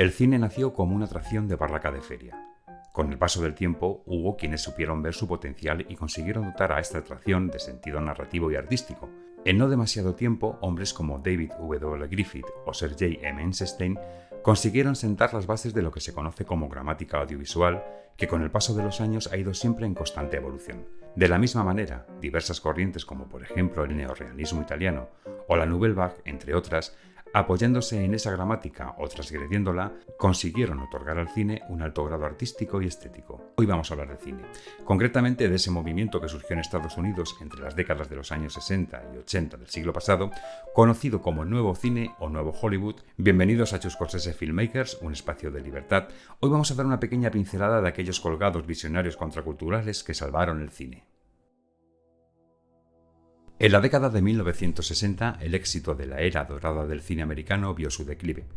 El cine nació como una atracción de barraca de feria. Con el paso del tiempo, hubo quienes supieron ver su potencial y consiguieron dotar a esta atracción de sentido narrativo y artístico. En no demasiado tiempo, hombres como David W. Griffith o Sergei M. Eisenstein consiguieron sentar las bases de lo que se conoce como gramática audiovisual, que con el paso de los años ha ido siempre en constante evolución. De la misma manera, diversas corrientes como por ejemplo el neorrealismo italiano o la Nouvelle Vague, entre otras, apoyándose en esa gramática o transgrediéndola, consiguieron otorgar al cine un alto grado artístico y estético. Hoy vamos a hablar de cine, concretamente de ese movimiento que surgió en Estados Unidos entre las décadas de los años 60 y 80 del siglo pasado, conocido como Nuevo Cine o Nuevo Hollywood. Bienvenidos a Chus Scorsese Filmmakers, un espacio de libertad. Hoy vamos a dar una pequeña pincelada de aquellos colgados visionarios contraculturales que salvaron el cine. En la década de 1960, el éxito de la era dorada del cine americano vio su declive.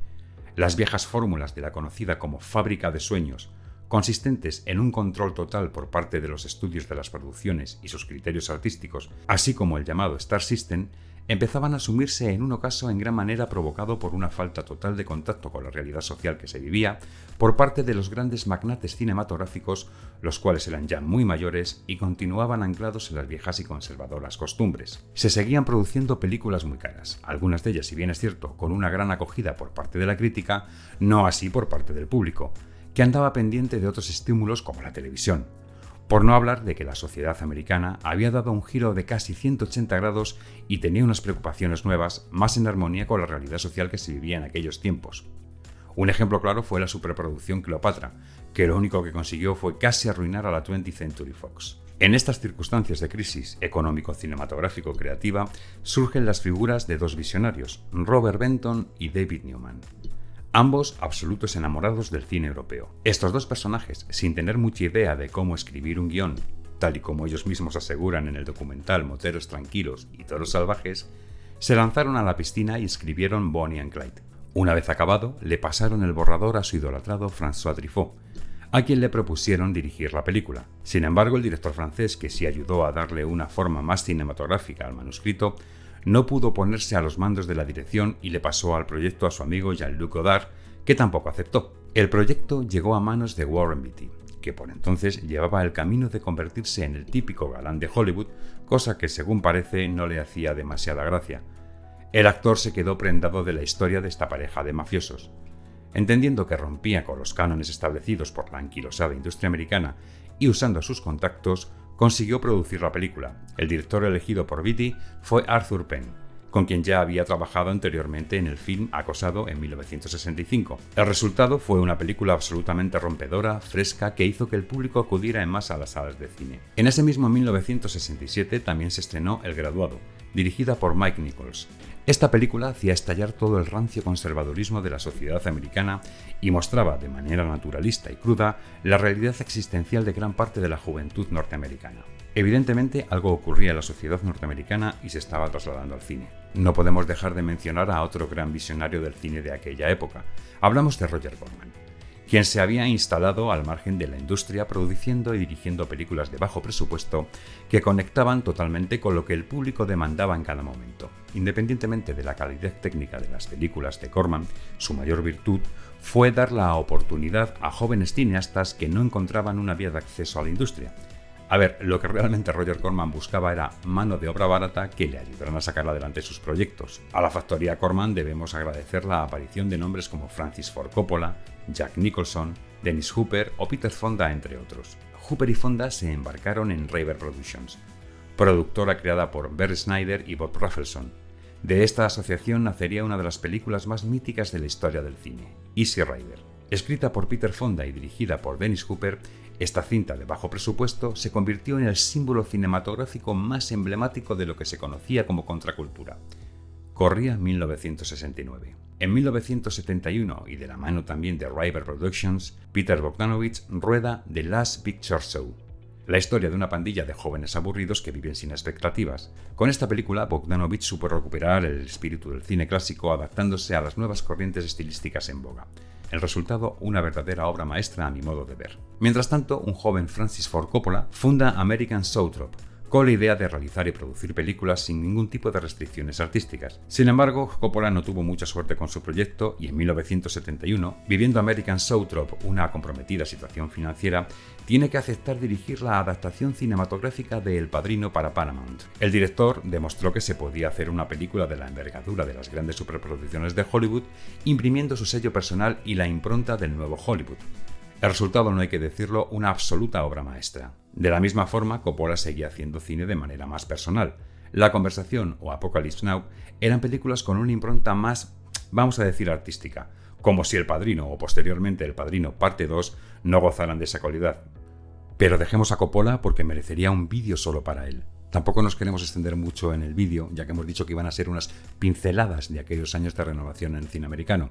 Las viejas fórmulas de la conocida como fábrica de sueños, consistentes en un control total por parte de los estudios de las producciones y sus criterios artísticos, así como el llamado Star System, empezaban a asumirse en un ocaso en gran manera provocado por una falta total de contacto con la realidad social que se vivía por parte de los grandes magnates cinematográficos, los cuales eran ya muy mayores y continuaban anclados en las viejas y conservadoras costumbres. Se seguían produciendo películas muy caras, algunas de ellas, si bien es cierto, con una gran acogida por parte de la crítica, no así por parte del público, que andaba pendiente de otros estímulos como la televisión. Por no hablar de que la sociedad americana había dado un giro de casi 180 grados y tenía unas preocupaciones nuevas, más en armonía con la realidad social que se vivía en aquellos tiempos. Un ejemplo claro fue la superproducción Cleopatra, que lo único que consiguió fue casi arruinar a la 20th Century Fox. En estas circunstancias de crisis económico-cinematográfico-creativa surgen las figuras de dos visionarios, Robert Benton y David Newman. Ambos absolutos enamorados del cine europeo. Estos dos personajes, sin tener mucha idea de cómo escribir un guión, tal y como ellos mismos aseguran en el documental Moteros Tranquilos y Toros Salvajes, se lanzaron a la piscina y escribieron Bonnie and Clyde. Una vez acabado, le pasaron el borrador a su idolatrado François Truffaut, a quien le propusieron dirigir la película. Sin embargo, el director francés, que sí ayudó a darle una forma más cinematográfica al manuscrito, no pudo ponerse a los mandos de la dirección y le pasó al proyecto a su amigo Jean-Luc Godard, que tampoco aceptó. El proyecto llegó a manos de Warren Beatty, que por entonces llevaba el camino de convertirse en el típico galán de Hollywood, cosa que según parece no le hacía demasiada gracia. El actor se quedó prendado de la historia de esta pareja de mafiosos. Entendiendo que rompía con los cánones establecidos por la anquilosada industria americana y usando sus contactos, consiguió producir la película. El director elegido por Beatty fue Arthur Penn, con quien ya había trabajado anteriormente en el film Acosado en 1965. El resultado fue una película absolutamente rompedora, fresca, que hizo que el público acudiera en masa a las salas de cine. En ese mismo 1967 también se estrenó El Graduado, dirigida por Mike Nichols. Esta película hacía estallar todo el rancio conservadurismo de la sociedad americana y mostraba de manera naturalista y cruda la realidad existencial de gran parte de la juventud norteamericana. Evidentemente, algo ocurría en la sociedad norteamericana y se estaba trasladando al cine. No podemos dejar de mencionar a otro gran visionario del cine de aquella época. Hablamos de Roger Corman, quien se había instalado al margen de la industria produciendo y dirigiendo películas de bajo presupuesto que conectaban totalmente con lo que el público demandaba en cada momento. Independientemente de la calidad técnica de las películas de Corman, su mayor virtud fue dar la oportunidad a jóvenes cineastas que no encontraban una vía de acceso a la industria. A ver, lo que realmente Roger Corman buscaba era mano de obra barata que le ayudaran a sacar adelante sus proyectos. A la factoría Corman debemos agradecer la aparición de nombres como Francis Ford Coppola, Jack Nicholson, Dennis Hopper o Peter Fonda, entre otros. Hopper y Fonda se embarcaron en River Productions, productora creada por Bert Snyder y Bob Rafelson. De esta asociación nacería una de las películas más míticas de la historia del cine, Easy Rider. Escrita por Peter Fonda y dirigida por Dennis Hopper, esta cinta de bajo presupuesto se convirtió en el símbolo cinematográfico más emblemático de lo que se conocía como contracultura. Corría 1969. En 1971, y de la mano también de River Productions, Peter Bogdanovich rueda The Last Picture Show, la historia de una pandilla de jóvenes aburridos que viven sin expectativas. Con esta película, Bogdanovich supo recuperar el espíritu del cine clásico adaptándose a las nuevas corrientes estilísticas en boga. El resultado, una verdadera obra maestra a mi modo de ver. Mientras tanto, un joven Francis Ford Coppola funda American Zoetrope, con la idea de realizar y producir películas sin ningún tipo de restricciones artísticas. Sin embargo, Coppola no tuvo mucha suerte con su proyecto y en 1971, viviendo American Zoetrope una comprometida situación financiera, tiene que aceptar dirigir la adaptación cinematográfica de El Padrino para Paramount. El director demostró que se podía hacer una película de la envergadura de las grandes superproducciones de Hollywood, imprimiendo su sello personal y la impronta del nuevo Hollywood. El resultado, no hay que decirlo, una absoluta obra maestra. De la misma forma, Coppola seguía haciendo cine de manera más personal. La Conversación o Apocalypse Now eran películas con una impronta más, vamos a decir, artística, como si El Padrino o posteriormente El Padrino Parte 2 no gozaran de esa calidad. Pero dejemos a Coppola porque merecería un vídeo solo para él. Tampoco nos queremos extender mucho en el vídeo, ya que hemos dicho que iban a ser unas pinceladas de aquellos años de renovación en el cine americano.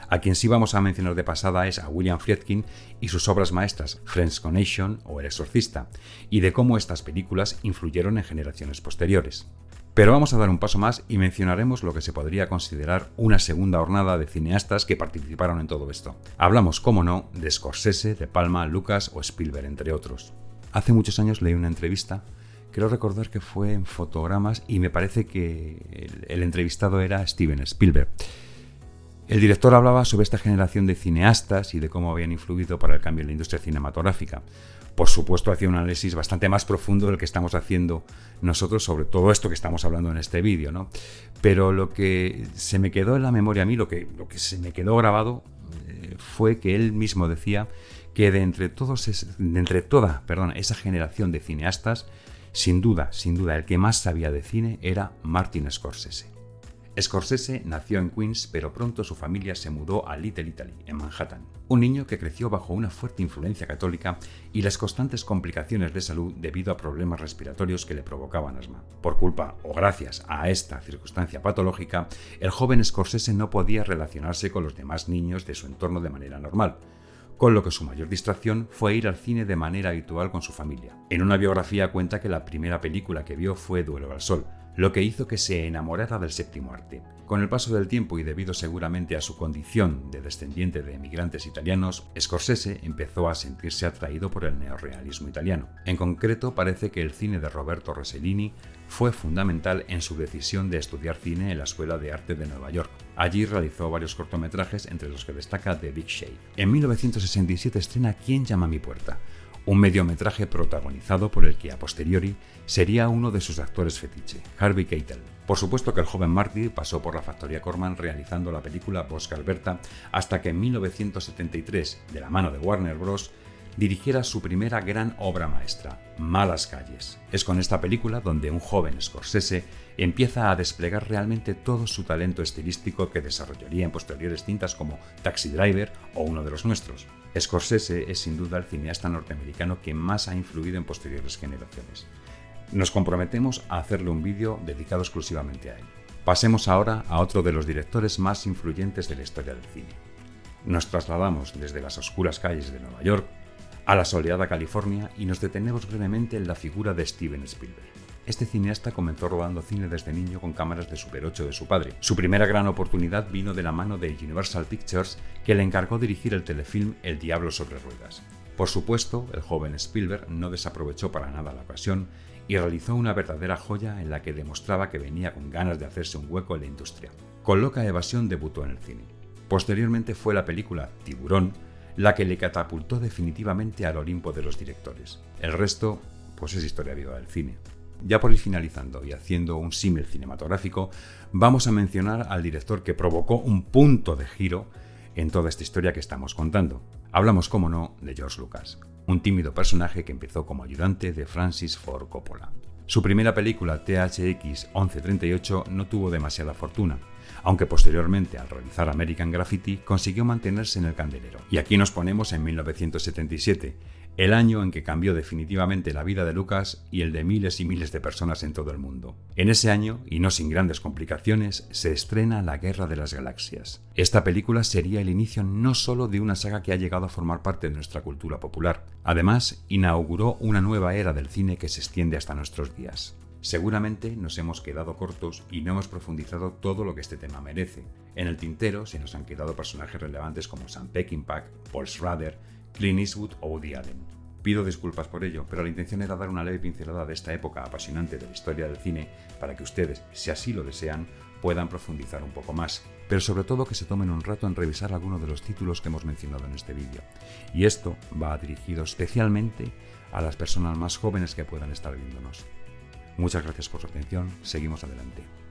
A quien sí vamos a mencionar de pasada es a William Friedkin y sus obras maestras French Connection o El Exorcista, y de cómo estas películas influyeron en generaciones posteriores. Pero vamos a dar un paso más y mencionaremos lo que se podría considerar una segunda hornada de cineastas que participaron en todo esto. Hablamos, como no, de Scorsese, De Palma, Lucas o Spielberg, entre otros. Hace muchos años leí una entrevista, creo recordar que fue en Fotogramas, y me parece que el entrevistado era Steven Spielberg. El director hablaba sobre esta generación de cineastas y de cómo habían influido para el cambio en la industria cinematográfica. Por supuesto, hacía un análisis bastante más profundo del que estamos haciendo nosotros sobre todo esto que estamos hablando en este vídeo, ¿no? Pero lo que se me quedó en la memoria a mí, lo que se me quedó grabado, fue que él mismo decía que de entre toda esa generación de cineastas, sin duda, el que más sabía de cine era Martin Scorsese. Scorsese nació en Queens, pero pronto su familia se mudó a Little Italy, en Manhattan. Un niño que creció bajo una fuerte influencia católica y las constantes complicaciones de salud debido a problemas respiratorios que le provocaban asma. Por culpa o gracias a esta circunstancia patológica, el joven Scorsese no podía relacionarse con los demás niños de su entorno de manera normal, con lo que su mayor distracción fue ir al cine de manera habitual con su familia. En una biografía cuenta que la primera película que vio fue Duelo al Sol, lo que hizo que se enamorara del séptimo arte. Con el paso del tiempo y debido seguramente a su condición de descendiente de emigrantes italianos, Scorsese empezó a sentirse atraído por el neorrealismo italiano. En concreto, parece que el cine de Roberto Rossellini fue fundamental en su decisión de estudiar cine en la Escuela de Arte de Nueva York. Allí realizó varios cortometrajes, entre los que destaca The Big Shave. En 1967 estrena ¿Quién llama a mi puerta?, un mediometraje protagonizado por el que a posteriori sería uno de sus actores fetiche, Harvey Keitel. Por supuesto que el joven Marty pasó por la factoría Corman realizando la película Bosca Alberta hasta que en 1973, de la mano de Warner Bros., dirigiera su primera gran obra maestra, Malas calles. Es con esta película donde un joven Scorsese empieza a desplegar realmente todo su talento estilístico que desarrollaría en posteriores cintas como Taxi Driver o Uno de los nuestros. Scorsese es sin duda el cineasta norteamericano que más ha influido en posteriores generaciones. Nos comprometemos a hacerle un vídeo dedicado exclusivamente a él. Pasemos ahora a otro de los directores más influyentes de la historia del cine. Nos trasladamos desde las oscuras calles de Nueva York a la soleada California y nos detenemos brevemente en la figura de Steven Spielberg. Este cineasta comenzó rodando cine desde niño con cámaras de Super 8 de su padre. Su primera gran oportunidad vino de la mano de Universal Pictures, que le encargó dirigir el telefilm El Diablo sobre ruedas. Por supuesto, el joven Spielberg no desaprovechó para nada la ocasión y realizó una verdadera joya en la que demostraba que venía con ganas de hacerse un hueco en la industria. Con Loca Evasión debutó en el cine. Posteriormente fue la película Tiburón la que le catapultó definitivamente al Olimpo de los directores. El resto, pues es historia viva del cine. Ya por ir finalizando y haciendo un símil cinematográfico, vamos a mencionar al director que provocó un punto de giro en toda esta historia que estamos contando. Hablamos, como no, de George Lucas, un tímido personaje que empezó como ayudante de Francis Ford Coppola. Su primera película, THX 1138, no tuvo demasiada fortuna, aunque posteriormente, al realizar American Graffiti, consiguió mantenerse en el candelero. Y aquí nos ponemos en 1977, el año en que cambió definitivamente la vida de Lucas y el de miles y miles de personas en todo el mundo. En ese año, y no sin grandes complicaciones, se estrena La Guerra de las Galaxias. Esta película sería el inicio no solo de una saga que ha llegado a formar parte de nuestra cultura popular, además inauguró una nueva era del cine que se extiende hasta nuestros días. Seguramente nos hemos quedado cortos y no hemos profundizado todo lo que este tema merece. En el tintero se nos han quedado personajes relevantes como Sam Peckinpah, Paul Schrader, Clint Eastwood o Woody Allen. Pido disculpas por ello, pero la intención era dar una leve pincelada de esta época apasionante de la historia del cine para que ustedes, si así lo desean, puedan profundizar un poco más, pero sobre todo que se tomen un rato en revisar algunos de los títulos que hemos mencionado en este vídeo. Y esto va dirigido especialmente a las personas más jóvenes que puedan estar viéndonos. Muchas gracias por su atención, seguimos adelante.